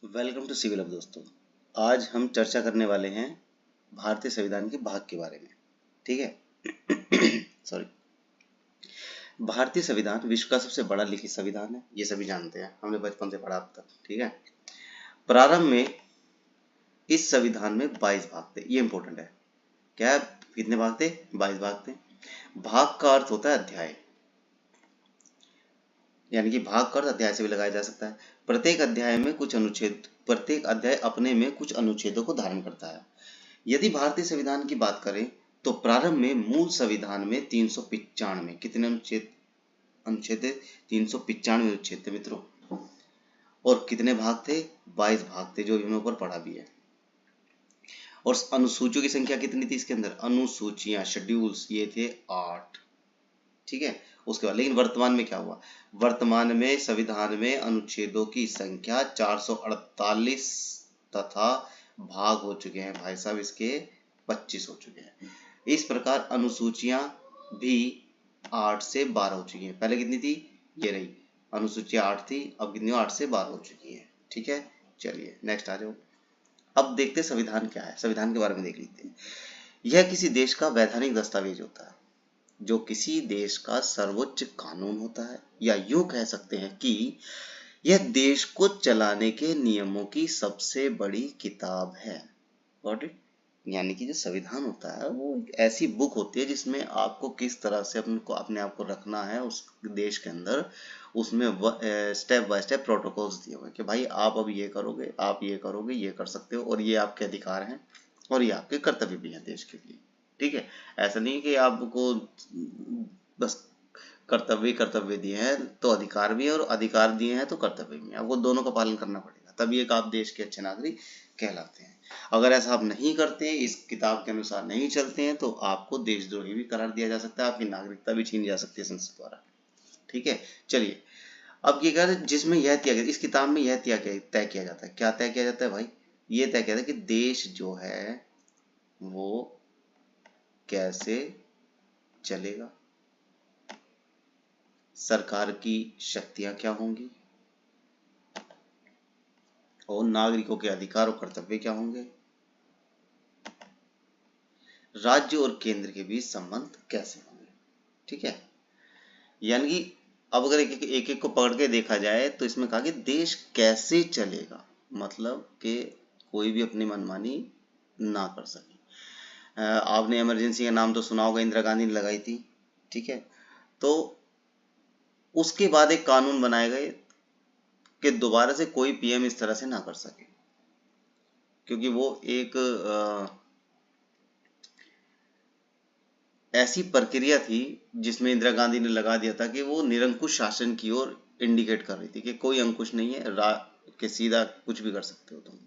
Welcome to civil अब दोस्तों। आज हम चर्चा करने वाले हैं भारतीय संविधान के भाग के बारे में। ठीक है सॉरी। भारतीय संविधान विश्व का सबसे बड़ा लिखित संविधान है, ये सभी जानते हैं, हमने बचपन से पढ़ा अब तक। ठीक है। प्रारंभ में इस संविधान में 22 भाग थे, ये इंपॉर्टेंट है। क्या है? कितने भाग थे? 22 भाग थे। भाग का अर्थ होता है अध्याय, यानी कि भाग का अर्थ अध्याय से भी लगाया जा सकता है। प्रत्येक अध्याय अपने में कुछ अनुच्छेदों को धारण करता है। यदि भारतीय संविधान की बात करें तो प्रारंभ में मूल संविधान में 395 कितने अनुच्छेद थे? 395 अनुच्छेद थे मित्रों। और कितने भाग थे? 22 भाग थे, जो हमने ऊपर पढ़ा भी है। और अनुसूचियों की संख्या कितनी थी इसके अंदर? अनुसूचियां, शेड्यूल्स, ये थे 8। ठीक है। उसके बाद लेकिन वर्तमान में क्या हुआ? वर्तमान में संविधान में अनुच्छेदों की संख्या 448 तथा भाग हो चुके हैं भाई साहब, इसके 25 हो चुके हैं। इस प्रकार अनुसूचियां भी 8 से 12 हो चुकी हैं। पहले कितनी थी? ये रही अनुसूचियां 8 थी, अब कितनी 8 से 12 हो चुकी है। ठीक है। चलिए नेक्स्ट आ जाओ। अब देखते हैं संविधान क्या है, संविधान के बारे में देख लेते हैं। यह किसी देश का वैधानिक दस्तावेज होता है, जो किसी देश का सर्वोच्च कानून होता है, या यूं कह सकते हैं कि यह देश को चलाने के नियमों की सबसे बड़ी किताब है। Got it? यानी कि जो संविधान होता है वो एक ऐसी बुक होती है जिसमें आपको किस तरह से अपने आप को रखना है उस देश के अंदर। उसमें स्टेप बाय स्टेप प्रोटोकॉल्स दिए हुए कि भाई आप अब ये करोगे, आप ये करोगे, ये कर सकते हो, और ये आपके अधिकार हैं और ये आपके कर्तव्य भी हैं देश के लिए। ठीक है। ऐसा नहीं कि आपको बस कर्तव्य दिए हैं तो अधिकार भी है, और अधिकार दिए हैं तो कर्तव्य भी है। आपको दोनों का पालन करना पड़ेगा, तभी एक आप देश के अच्छे नागरिक कहलाते हैं। अगर ऐसा आप नहीं करते, इस किताब के अनुसार नहीं चलते हैं, तो आपको देशद्रोही भी करार दिया जा सकता है, आपकी नागरिकता भी छीनी जा सकती है संसद द्वारा। ठीक है। चलिए अब ये क्या, जिसमें यह इस किताब में यह तय किया जाता है। क्या तय किया जाता है भाई? ये तय किया जाता है कि देश जो है वो कैसे चलेगा, सरकार की शक्तियां क्या होंगी, और नागरिकों के अधिकार और कर्तव्य क्या होंगे, राज्य और केंद्र के बीच संबंध कैसे होंगे। ठीक है। यानी कि अब अगर एक को पकड़ के देखा जाए तो इसमें कहा कि देश कैसे चलेगा, मतलब कि कोई भी अपनी मनमानी ना कर सके। आपने इमरजेंसी का नाम तो सुना होगा, इंदिरा गांधी ने लगाई थी। ठीक है। तो उसके बाद एक कानून बनाए गए कि दोबारा से कोई पीएम इस तरह से ना कर सके, क्योंकि वो एक ऐसी प्रक्रिया थी जिसमें इंदिरा गांधी ने लगा दिया था कि वो निरंकुश शासन की ओर इंडिकेट कर रही थी कि कोई अंकुश नहीं है, कि सीधा कुछ भी कर सकते हो तुम।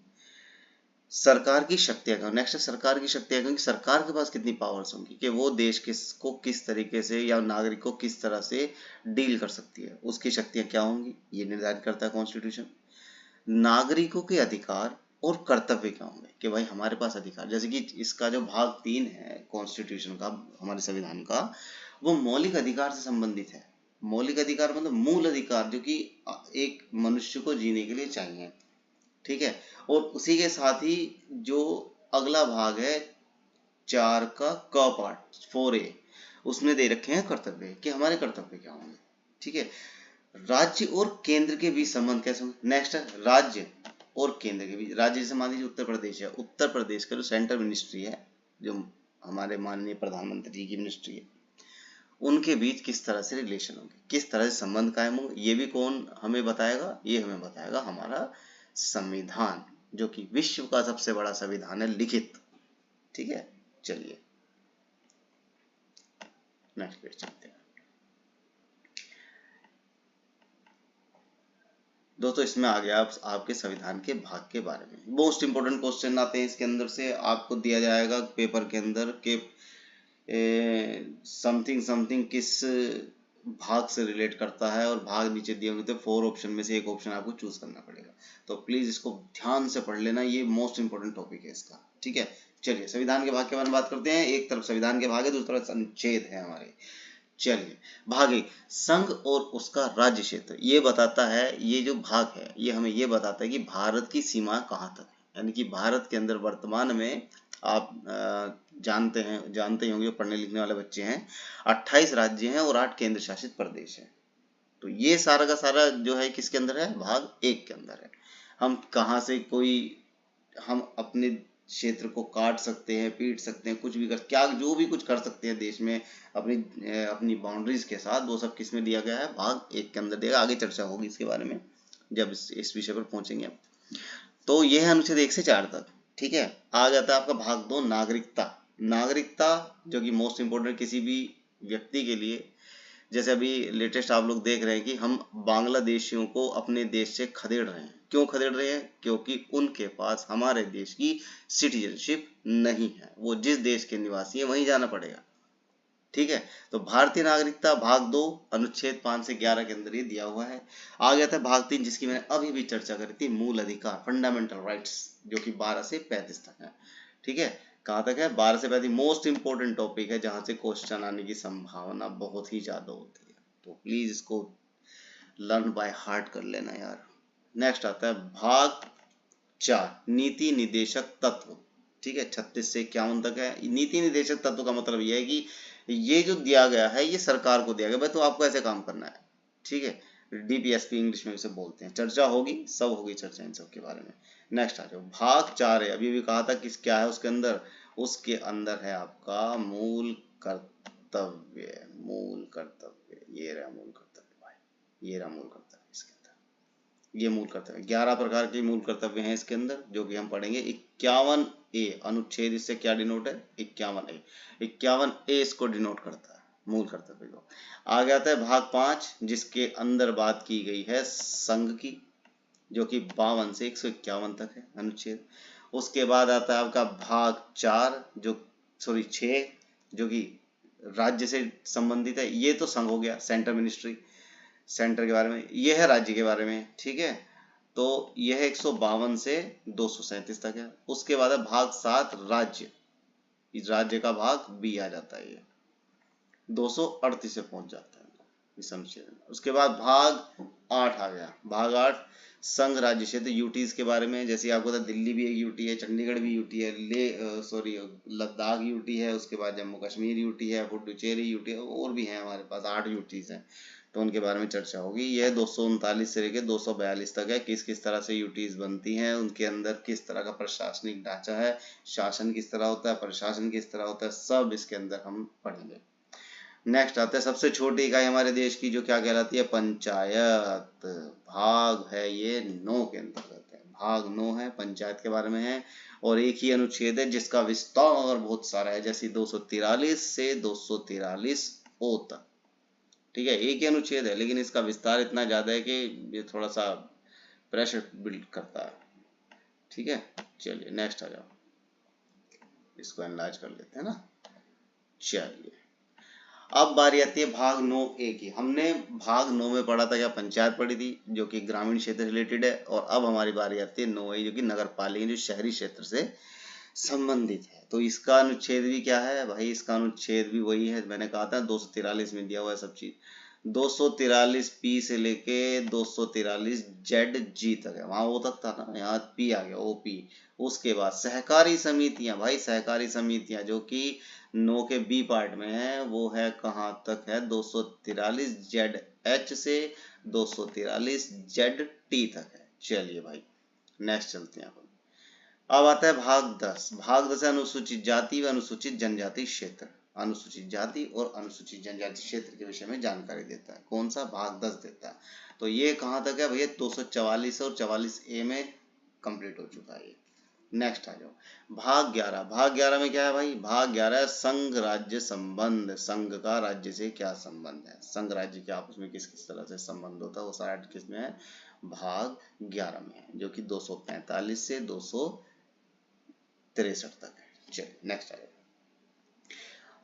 सरकार की शक्तियां क्या? नेक्स्ट सरकार की शक्तियां क्या? सरकार के पास कितनी पावर्स होंगी कि वो देश को किस तरीके से या नागरिक को किस तरह से डील कर सकती है, उसकी शक्तियां क्या होंगी, ये निर्धारित करता है कॉन्स्टिट्यूशन। नागरिकों के अधिकार और कर्तव्य क्या होंगे कि भाई हमारे पास अधिकार, जैसे कि इसका जो भाग 3 है कॉन्स्टिट्यूशन का, हमारे संविधान का, वो मौलिक अधिकार से संबंधित है। मौलिक अधिकार मतलब मूल अधिकार जो कि एक मनुष्य को जीने के लिए चाहिए। ठीक है। और उसी के साथ ही जो अगला भाग है 4 का क पार्ट 4A, उसमें दे रखे हैं कर्तव्य कि हमारे कर्तव्य क्या होंगे। ठीक है। राज्य और केंद्र के बीच संबंध कैसे होंगे? नेक्स्ट है राज्य और केंद्र के बीच। राज्य जैसे मान लीजिए उत्तर प्रदेश है, उत्तर प्रदेश का जो सेंट्रल मिनिस्ट्री है, जो हमारे माननीय प्रधानमंत्री जी की मिनिस्ट्री है, उनके बीच किस तरह से रिलेशन होंगे, किस तरह से संबंध कायम होंगे, ये भी कौन हमें बताएगा? ये हमें बताएगा हमारा संविधान, जो कि विश्व का सबसे बड़ा संविधान है लिखित। ठीक है। चलिए नेक्स्ट पेज चलते हैं दोस्तों। इसमें आ गया आपके संविधान के भाग के बारे में। मोस्ट इंपोर्टेंट क्वेश्चन आते हैं इसके अंदर से, आपको दिया जाएगा पेपर के अंदर के समथिंग समथिंग किस भाग से रिलेट करता है, और भाग नीचे दिए होंगे तो 4 ऑप्शन में से एक ऑप्शन आपको चूज करना पड़ेगा। तो प्लीज इसको ध्यान से पढ़ लेना, ये मोस्ट इंपोर्टेंट टॉपिक है इसका। ठीक है। चलिए संविधान के भाग के बारे में बात करते हैं। एक तरफ संविधान के भाग है, दूसरी तरफ अनुच्छेद है हमारे। चलिए, भाग एक, संघ और उसका राज्य क्षेत्र। ये बताता है, ये जो भाग है ये हमें ये बताता है कि भारत की सीमा कहाँ तक है। यानी कि भारत के अंदर वर्तमान में आप जानते ही होंगे, पढ़ने लिखने वाले बच्चे हैं, 28 राज्य हैं और 8 केंद्र शासित प्रदेश हैं। तो ये सारा का सारा जो है किसके अंदर है, भाग एक के अंदर है। हम कहाँ से हम अपने क्षेत्र को काट सकते हैं, पीट सकते हैं, कुछ भी क्या जो भी कुछ कर सकते हैं देश में अपनी अपनी बाउंड्रीज के साथ, वो सब किस में दिया गया है, भाग एक के अंदर दिया। आगे चर्चा होगी इसके बारे में जब इस विषय पर पहुंचेंगे। तो ये है अनुच्छेद 1 से 4 तक। ठीक है, आ जाता है आपका भाग 2, नागरिकता। नागरिकता जो कि मोस्ट इंपोर्टेंट किसी भी व्यक्ति के लिए, जैसे अभी लेटेस्ट आप लोग देख रहे हैं कि हम बांग्लादेशियों को अपने देश से खदेड़ रहे हैं। क्यों खदेड़ रहे हैं? क्योंकि उनके पास हमारे देश की सिटीजनशिप नहीं है, वो जिस देश के निवासी है वहीं जाना पड़ेगा। ठीक है, तो भारतीय नागरिकता भाग 2 अनुच्छेद 5 से 11 के अंदर ये दिया हुआ है। आ गया था भाग 3, जिसकी मैंने अभी भी चर्चा करी थी, मूल अधिकार, फंडामेंटल राइट्स, जो कि 12 से 35 तक है। ठीक है, कहाँ तक है? 12 से 35 मोस्ट इंपोर्टेंट टॉपिक है, जहां से क्वेश्चन आने की संभावना बहुत ही ज्यादा होती है। तो प्लीज इसको लर्न बाय हार्ट कर लेना यार। नेक्स्ट आता है भाग 4, नीति निदेशक तत्व। ठीक है, 36 से 51 तक है। नीति निदेशक तत्व का मतलब यह है कि ये जो दिया गया है ये सरकार को दिया गया, भाई तो आपको ऐसे काम करना है। ठीक है, डीपीएसपी इंग्लिश में इसे बोलते हैं। चर्चा होगी, सब होगी चर्चा इन सब के बारे में। नेक्स्ट आ जाओ, भाग 4 है, अभी भी कहा था किस क्या है उसके अंदर, उसके अंदर है आपका मूल कर्तव्य। मूल कर्तव्य, ये रहा मूल कर्तव्य भाई, ये रहा मूल कर्तव्य। इसके अंदर ये मूल कर्तव्य 11 प्रकार के मूल कर्तव्य हैं इसके अंदर, जो कि हम पढ़ेंगे। 51A अनुच्छेद इससे क्या डिनोट है, 51A। 51A इसको डिनोट करता है, मूल कर्तव्य को। आ जाता है भाग 5, जिसके अंदर बात की गई है संघ की, जो कि 52 से 151 तक है अनुच्छेद। उसके बाद आता है आपका भाग 4 6, जो कि राज्य से संबंधित है। ये तो संघ हो गया, सेंटर मिनिस्ट्री, सेंटर के बारे में। यह है राज्य के बारे में। ठीक है, तो यह 152 से 237 तक है। उसके बाद है भाग 7, राज्य। इस राज्य का भाग बी आ जाता है, ये 238 से पहुंच जाता है इस अनुच्छेद में। उसके बाद भाग 8 आ गया। भाग 8 संघ राज्य क्षेत्र, यूटीज के बारे में। जैसे आपको पता दिल्ली भी एक यूटी है, चंडीगढ़ भी यूटी है, लद्दाख यूटी है, उसके बाद जम्मू कश्मीर यूटी है, पुडुचेरी यूटी है, और भी है हमारे पास 8 यूटीज हैं। तो उनके बारे में चर्चा होगी। यह 239 से लेकर 242 तक है। किस किस तरह से यूटीज बनती हैं, उनके अंदर किस तरह का प्रशासनिक ढांचा है, शासन किस तरह होता है, प्रशासन किस तरह होता है, सब इसके अंदर हम पढ़ेंगे। नेक्स्ट आता है सबसे छोटी इकाई हमारे देश की, जो क्या कहलाती है, पंचायत। भाग है ये 9 के अंतर्गत है। भाग 9 है, पंचायत के बारे में है। और एक ही अनुच्छेद है जिसका विस्तार बहुत सारा है, जैसे 243 से 243 ओ तक। ठीक है, एक ही अनुच्छेद है, लेकिन इसका विस्तार इतना ज्यादा है कि ये थोड़ा सा प्रेशर बिल्ड करता है। ठीक है, चलिए नेक्स्ट आ जाओ, इसको एनालाइज कर लेते हैं ना। चलिए, अब बारी आती है भाग 9A की। हमने भाग 9 में पढ़ा था, क्या पंचायत पढ़ी थी, जो कि ग्रामीण क्षेत्र से रिलेटेड है। और अब हमारी बारी आती है 9A, जो कि नगर पालिका, जो शहरी क्षेत्र से संबंधित है। तो इसका अनुच्छेद भी क्या है भाई, इसका अनुच्छेद भी वही है, मैंने कहा था 243 में दिया हुआ है सब चीज। 243 पी से लेके 243 जेड जी तक है, वहां वो तक था ना, यहाँ पी आ गया, ओपी। उसके बाद सहकारी समितियां, भाई सहकारी समितियां जो कि 9 के बी पार्ट में है, वो है कहाँ तक है, 243 जेड एच से 243 जेड टी तक है। चलिए भाई नेक्स्ट चलते हैं। अब आता है भाग 10। भाग 10 है अनुसूचित जाति व अनुसूचित जनजाति क्षेत्र। अनुसूचित जाति और अनुसूचित जनजाति क्षेत्र के विषय में जानकारी देता है। कौन सा? भाग 10 देता है। तो ये कहाँ तक है भैया? 244 और 44A में कंप्लीट हो चुका है ये। नेक्स्ट आ जाओ भाग 11। भाग 11 में क्या है भाई? भाग 11 है संघ राज्य संबंध। संघ का राज्य से क्या संबंध है, संघ राज्य के आपस में किस किस तरह से संबंध होता है, वो सारा किस में है? भाग 11 में है, जो कि 245 से 263 तक है। चलिए नेक्स्ट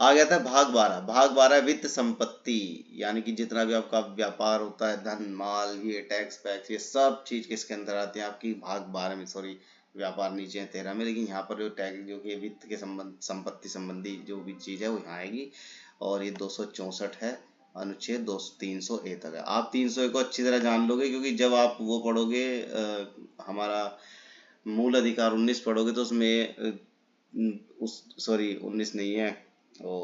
आ गया था भाग 12। भाग 12 वित्त संपत्ति, यानी कि जितना भी आपका व्यापार होता है, धन माल, ये टैक्स पैक्स, ये सब चीज किसके अंदर आती है आपकी? भाग 12 में। सॉरी, व्यापार नीचे है 13 में, लेकिन यहाँ पर जो टैक्स, जो कि वित्त के संबंध, संपत्ति संबंधी जो भी चीज है वो यहाँ आएगी। और ये 264 है। अनुच्छेद 300A तक है। आप 300A को अच्छी तरह जान लोगे, क्योंकि जब आप वो पढ़ोगे हमारा मूल अधिकार 19 पढ़ोगे तो उसमें उस सॉरी 19 नहीं है वो,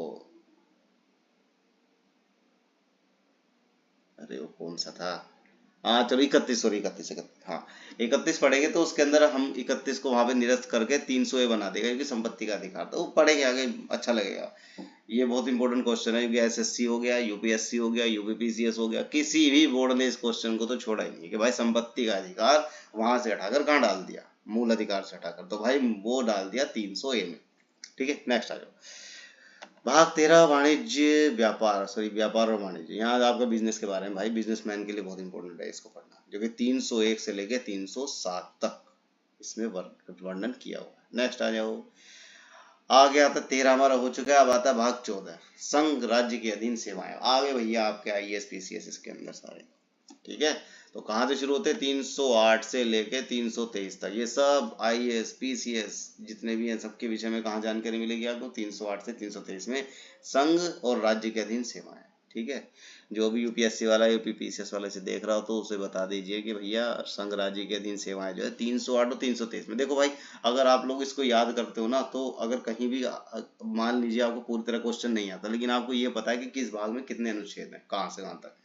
अरे वो कौन सा था, हाँ चलो 31, सॉरी 31, हाँ 31 पढ़ेंगे तो उसके अंदर हम 31 को वहां पे निरस्त करके 300A बना देगा, क्योंकि संपत्ति का अधिकार, तो वो पढ़ेंगे आगे, अच्छा लगेगा। ये बहुत इंपॉर्टेंट क्वेश्चन है, क्योंकि एसएससी हो गया, यूपीएससी हो गया, यूपीपीसीएस हो गया, किसी भी बोर्ड ने इस क्वेश्चन को तो छोड़ा ही नहीं कि भाई संपत्ति का अधिकार वहां से हटाकर कहाँ डाल दिया, मूल अधिकार से हटाकर, तो भाई वो डाल दिया 300A में। ठीक है, नेक्स्ट आ जाओ। भाग 13 वाणिज्य व्यापार, सॉरी व्यापार और वाणिज्य। यहाँ आपका बिजनेस के बारे में, भाई बिजनेसमैन के लिए बहुत इंपॉर्टेंट है इसको पढ़ना, जो कि 301 से लेके 307 तक इसमें वर्णन किया हुआ है। नेक्स्ट आ जाओ। आगे आता 13 हमारा हो चुका है, अब आता है भाग 14 संघ राज्य के अधीन सेवाएं। आगे भैया आपके आईएएस पीसीएस इसके अंदर सारे, ठीक है। तो कहाँ से शुरू होते हैं, 308 से लेके 323 तक, ये सब आईएएस पीसीएस जितने भी हैं सबके विषय में कहाँ जानकारी मिलेगी आपको, 308 से 323 में संघ और राज्य के अधीन सेवाएं। ठीक है, जो भी यूपीएससी वाला यूपीपीसीएस वाले से देख रहा हो तो उसे बता दीजिए कि भैया संघ राज्य के अधीन सेवाएं जो है 308 और 323 में। देखो भाई, अगर आप लोग इसको याद करते हो ना, तो अगर कहीं भी मान लीजिए आपको पूरी तरह क्वेश्चन नहीं आता, लेकिन आपको ये पता है कि किस भाग में कितने अनुच्छेद हैं, कहाँ से कहाँ तक,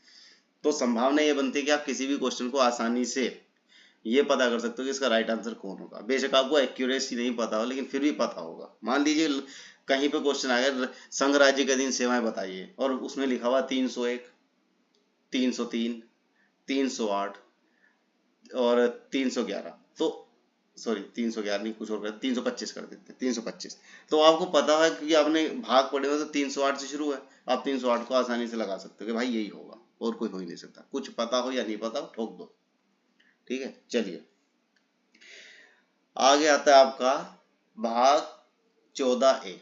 तो संभावना ये बनती है कि आप किसी भी क्वेश्चन को आसानी से ये पता कर सकते हो कि इसका राइट आंसर कौन होगा। बेशक आपको एक्यूरेसी नहीं पता हो, लेकिन फिर भी पता होगा। मान लीजिए कहीं पे क्वेश्चन आ गया संघ राज्य के अधीन सेवाएं बताइए, और उसमें लिखा हुआ 301, 303, 308 और 311, तो सॉरी 311 नहीं, कुछ और कर 325 कर देते, 325। तो आपको पता है क्योंकि आपने भाग पढ़े हुए, तो 308 से शुरू है, आप 308 को आसानी से लगा सकते हो कि भाई यही होगा, और कोई हो ही नहीं सकता, कुछ पता हो या नहीं पता हो ठोक दो। ठीक है, चलिए आगे आता है आपका भाग 14A,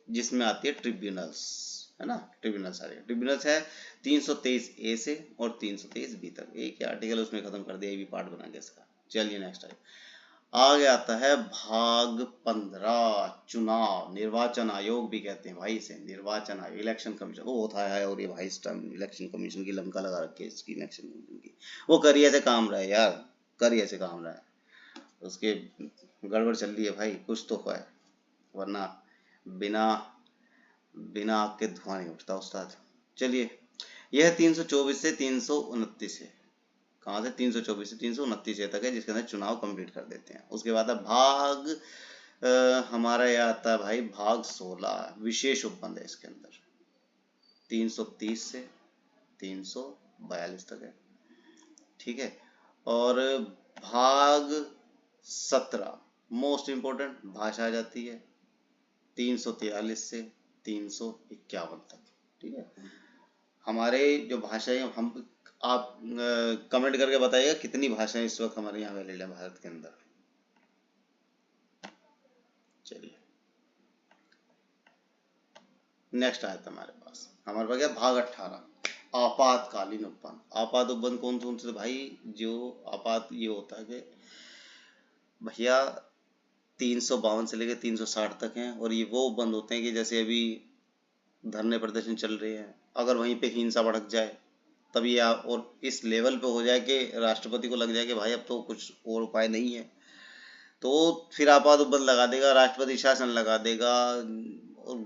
जिसमें आती है ट्रिब्यूनल्स, है ना, ट्रिब्यूनल्स आ जाएगा। ट्रिब्यूनल्स है 323A से और 323B तक, एक ही आर्टिकल उसमें खत्म कर दिया, ये भी पार्ट बना गया इसका। चलिए नेक्स्ट आगे आता है भाग 15 चुनाव, निर्वाचन आयोग भी कहते हैं भाई इसे, निर्वाचन आयोग, इलेक्शन कमीशन वो होता है। और ये भाई इस टाइम इलेक्शन कमीशन की लंका लगा रखी है, इसकी इलेक्शन कमीशन की, वो करिए से काम रहा है यार, करिए से काम रहा है, उसके गड़बड़ चल रही है भाई, कुछ तो है, वरना बिना बिना आग के धुआं नहीं उठता उस्ताद। चलिए, यह 324 से 329 है, कहाँ से 324 से 329 तक है, जिसके अंदर चुनाव कंप्लीट कर देते हैं। उसके बाद भाग हमारा यह आता है भाई भाग 16 विशेष उपबंध है, इसके अंदर 330 से 342 तक है। ठीक है, और भाग 17 मोस्ट इंपोर्टेंट भाषा आ जाती है 343 से 351 तक। ठीक है, हमारे जो भाषाएं हम आप कमेंट करके बताइएगा कितनी भाषाएं इस वक्त हमारे यहाँ अवेलेबल है भारत के अंदर। चलिए नेक्स्ट आया था हमारे पास क्या भाग 18 आपातकालीन उपबंध। आपात उपबंध कौन कौन से भाई, जो आपात ये होता है कि भैया 352 से लेकर 360 तक हैं, और ये वो उपबंध होते हैं कि जैसे अभी धरने प्रदर्शन चल रहे हैं, अगर वहीं पे हिंसा भड़क जाए तब ये और इस लेवल पे हो जाए कि राष्ट्रपति को लग जाए कि भाई अब तो कुछ और उपाय नहीं है, तो फिर आपात उपबंध लगा देगा, राष्ट्रपति शासन लगा देगा, और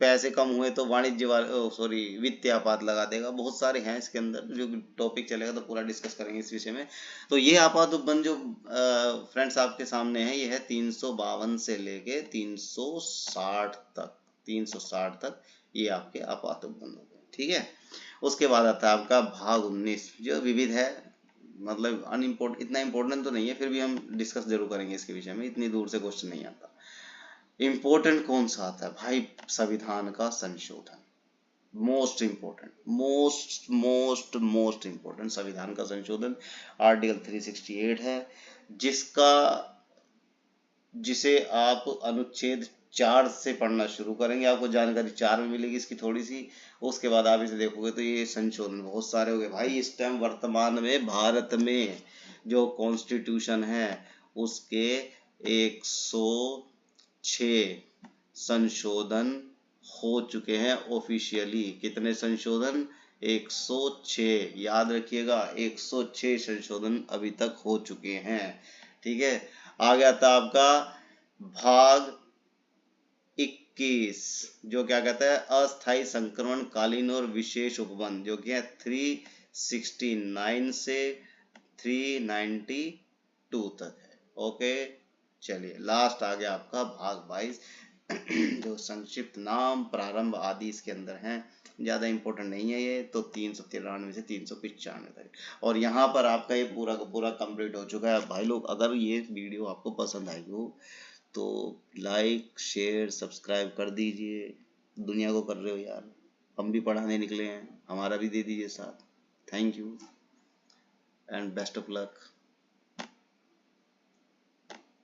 पैसे कम हुए तो वाणिज्य सॉरी वित्तीय आपात लगा देगा। बहुत सारे हैं इसके अंदर, जो टॉपिक चलेगा तो पूरा डिस्कस करेंगे इस विषय में। तो ये आपात उपबंध जो फ्रेंड्स आपके सामने है, ये है 352 से लेके 360 तक, 360 तक ये आपके आपात उपबंध हो गए। ठीक है, उसके बाद आता है आपका भाग 19 जो विविध है, मतलब अनइम्पोर्टेंट, इतना इम्पोर्टेंट तो नहीं है, फिर भी हम डिस्कस जरूर करेंगे इसके विषय में, इतनी दूर से क्वेश्चन नहीं आता। इम्पोर्टेंट कौन सा आता है भाई, संविधान का संशोधन, मोस्ट इम्पोर्टेंट, मोस्ट इम्पोर्टेंट संविधान का संशोधन आर्टिकल 368 है, जिसे आप अनुच्छेद 4 से पढ़ना शुरू करेंगे, आपको जानकारी 4 में मिलेगी इसकी थोड़ी सी, उसके बाद आप इसे देखोगे तो ये संशोधन बहुत सारे हो गए भाई। इस टाइम वर्तमान में भारत में जो कॉन्स्टिट्यूशन है उसके 106 संशोधन हो चुके हैं ऑफिशियली। कितने संशोधन, 106, याद रखिएगा 106 संशोधन अभी तक हो चुके हैं। ठीक है, आ गया था आपका भाग 21 जो क्या कहता है अस्थायी संक्रमण कालीन और विशेष उपबंध, जो कि है 369 से 392 तक है। ओके, चलिए लास्ट आ गया आपका भाग 22 जो संक्षिप्त नाम प्रारंभ आदि इसके अंदर हैं, ज्यादा इंपॉर्टेंट नहीं है ये तो। 393 से 395 तक, और यहाँ पर आपका ये पूरा का पूरा कंप्लीट हो चुका है। भाई लोग, अगर ये वीडियो आपको पसंद आई हो तो लाइक शेयर सब्सक्राइब कर दीजिए। दुनिया को कर रहे हो यार, हम भी पढ़ाने निकले हैं, हमारा भी दे दीजिए साथ। Thank you and best of luck.